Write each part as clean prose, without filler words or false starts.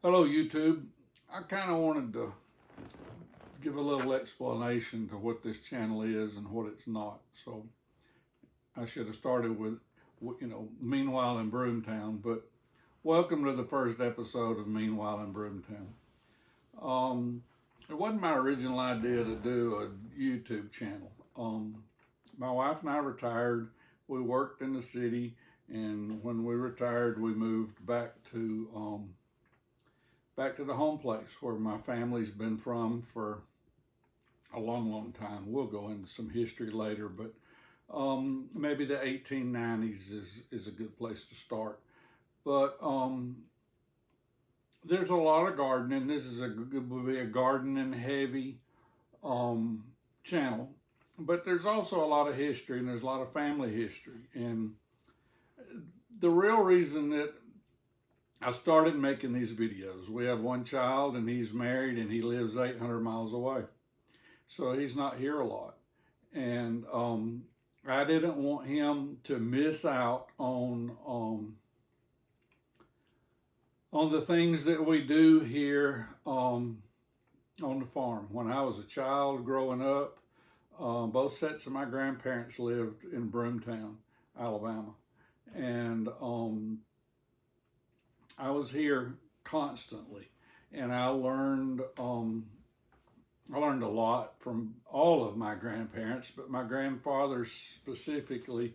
Hello, YouTube. I kind of wanted to give a little explanation to what this channel is and what it's not. So I should have started with, Meanwhile in Broomtown, but welcome to the first episode of Meanwhile in Broomtown. It wasn't my original idea to do a YouTube channel. My wife and I retired. We worked in the city, and when we retired, we moved back to the home place where my family's been from for a long time. We'll go into some history later, but maybe the 1890s is a good place to start. But there's a lot of gardening. This will be a gardening heavy channel, but there's also a lot of history, and there's a lot of family history. And the real reason that I started making these videos, we have one child and he's married and he lives 800 miles away. So he's not here a lot. And I didn't want him to miss out on the things that we do here on the farm. When I was a child growing up, both sets of my grandparents lived in Broomtown, Alabama. And I was here constantly, and I learned a lot from all of my grandparents, but my grandfather specifically,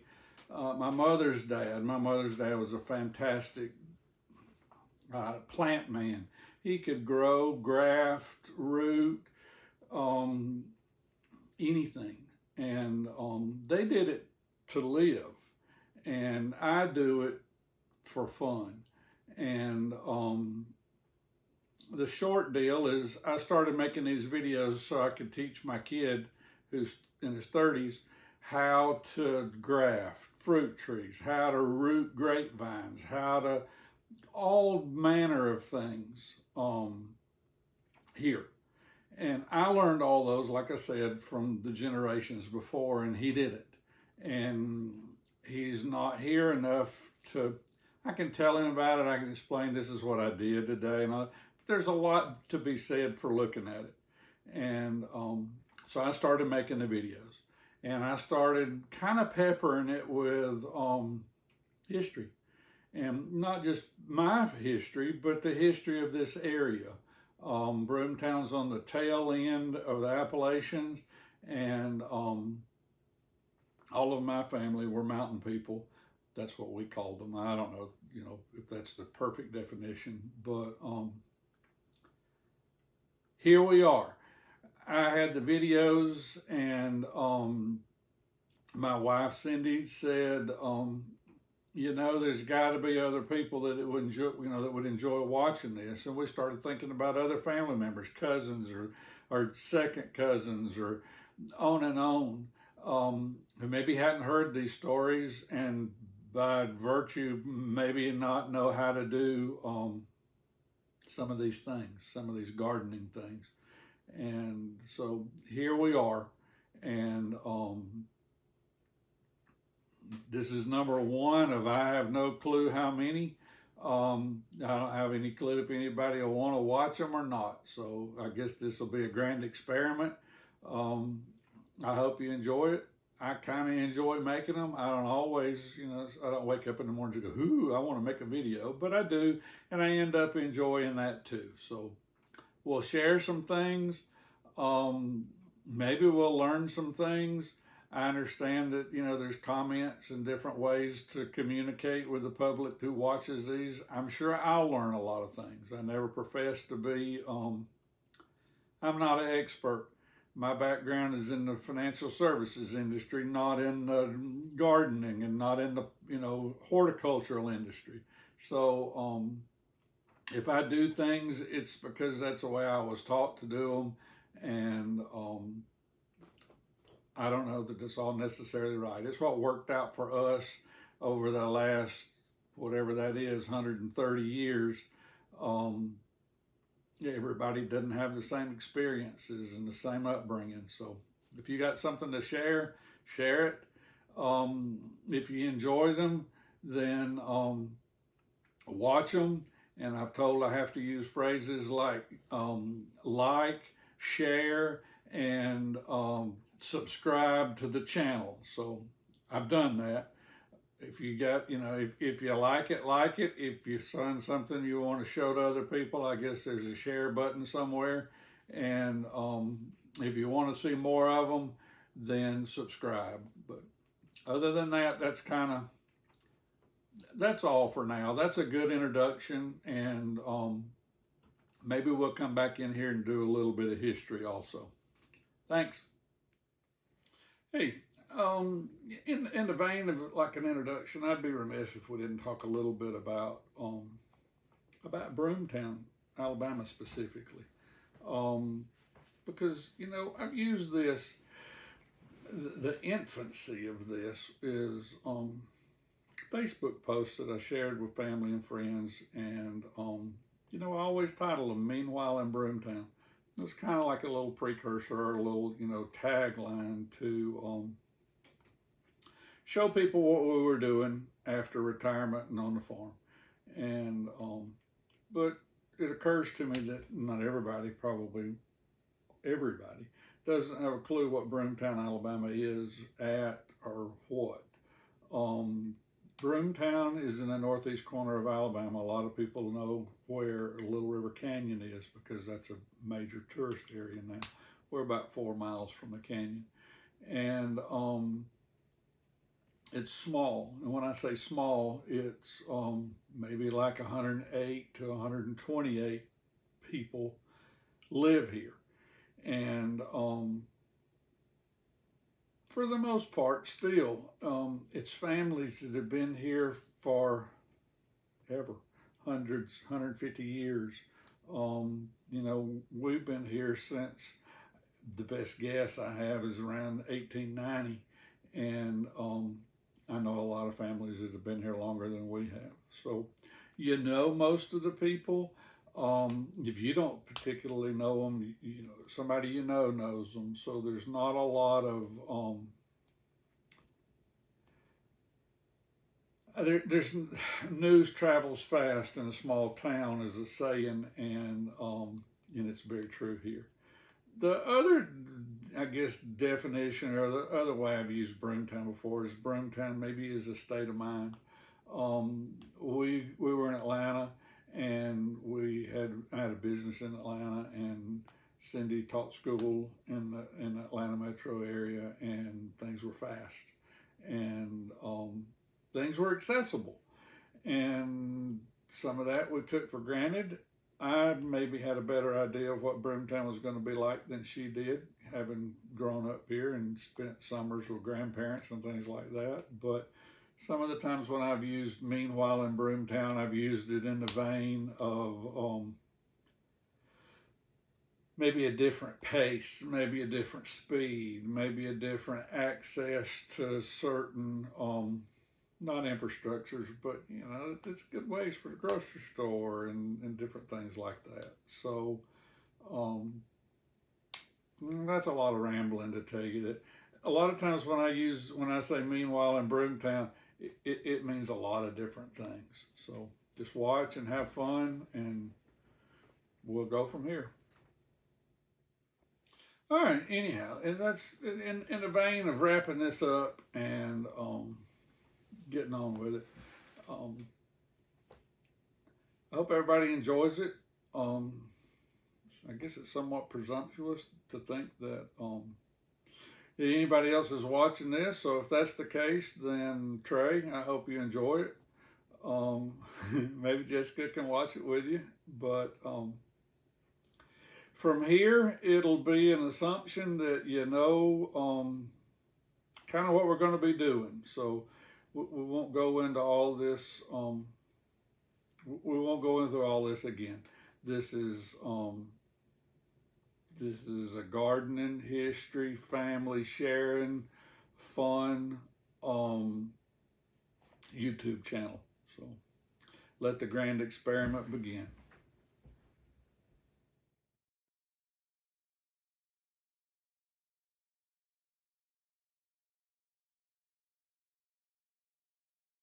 my mother's dad. My mother's dad was a fantastic plant man. He could grow, graft, root, anything, and they did it to live, and I do it for fun. And the short deal is I started making these videos so I could teach my kid, who's in his 30s, how to graft fruit trees, how to root grapevines, how to all manner of things here. And I learned all those, like I said, from the generations before, and he did it. And he's not here enough to, I can tell him about it. I can explain this is what I did today. But there's a lot to be said for looking at it. And so I started making the videos. And I started kind of peppering it with history. And not just my history, but the history of this area. Broomtown's on the tail end of the Appalachians. And all of my family were mountain people. That's what we called them. I don't know, if that's the perfect definition, but here we are. I had the videos, and my wife Cindy said, there's got to be other people that would enjoy watching this, and we started thinking about other family members, cousins or second cousins, or on and on, who maybe hadn't heard these stories, and by virtue maybe not know how to do some of these things, some of these gardening things. And so here we are, and this is number one of I have no clue how many. I don't have any clue if anybody will want to watch them or not, so I guess this will be a grand experiment. I hope you enjoy it. I kind of enjoy making them. I don't always, I don't wake up in the morning and go, ooh, I want to make a video, but I do, and I end up enjoying that too. So we'll share some things. Maybe we'll learn some things. I understand that, there's comments and different ways to communicate with the public who watches these. I'm sure I'll learn a lot of things. I never profess to be, I'm not an expert. My background is in the financial services industry, not in gardening, and not in the horticultural industry. So if I do things, it's because that's the way I was taught to do them, and I don't know that it's all necessarily right. It's what worked out for us over the last, whatever that is, 130 years. Everybody doesn't have the same experiences and the same upbringing. So if you got something to share, share it. If you enjoy them, then watch them. and I've told I have to use phrases like, share, and subscribe to the channel. So I've done that. If you got, if you like it, like it. If you find something you want to show to other people, I guess there's a share button somewhere. And if you want to see more of them, then subscribe. But other than that, that's all for now. That's a good introduction, and maybe we'll come back in here and do a little bit of history also. Thanks. Hey, in the vein of like an introduction, I'd be remiss if we didn't talk a little bit about Broomtown, Alabama specifically, because I've used this. The infancy of this is Facebook posts that I shared with family and friends, and I always title them "Meanwhile in Broomtown." It's kind of like a little precursor or a little tagline to show people what we were doing after retirement and on the farm. And but it occurs to me that not everybody, probably everybody, doesn't have a clue what Broomtown, Alabama is at or what. Broomtown is in the northeast corner of Alabama. A lot of people know where Little River Canyon is because that's a major tourist area now. We're about 4 miles from the canyon. And it's small. And when I say small, it's maybe like 108 to 128 people live here. And for the most part, still, it's families that have been here for ever, hundreds, 150 years. We've been here since, the best guess I have is around 1890. And I know a lot of families that have been here longer than we have. So, most of the people. If you don't particularly know them, somebody knows them. So there's not a lot of there's news travels fast in a small town, as a saying, and it's very true here. The other, I guess, definition, or the other way I've used Broomtown before, is Broomtown maybe is a state of mind. We were in Atlanta. And I had a business in Atlanta, and Cindy taught school in the Atlanta metro area, and things were fast, and things were accessible, and some of that we took for granted. I maybe had a better idea of what Broomtown was going to be like than she did, having grown up here and spent summers with grandparents and things like that. But some of the times when I've used "Meanwhile in Broomtown," I've used it in the vein of maybe a different pace, maybe a different speed, maybe a different access to certain, not infrastructures, but, it's good ways for the grocery store and different things like that. So that's a lot of rambling to tell you that a lot of times when I say "Meanwhile in Broomtown," it means a lot of different things. So just watch and have fun, and we'll go from here. All right, anyhow, and that's in the vein of wrapping this up and getting on with it. I hope everybody enjoys it. I guess it's somewhat presumptuous to think that anybody else is watching this. So if that's the case, then Trey, I hope you enjoy it. Maybe Jessica can watch it with you. But from here, it'll be an assumption that kind of what we're going to be doing. So we won't go into all this. We won't go into all this again. This is a gardening, history, family sharing, fun YouTube channel. So let the grand experiment begin.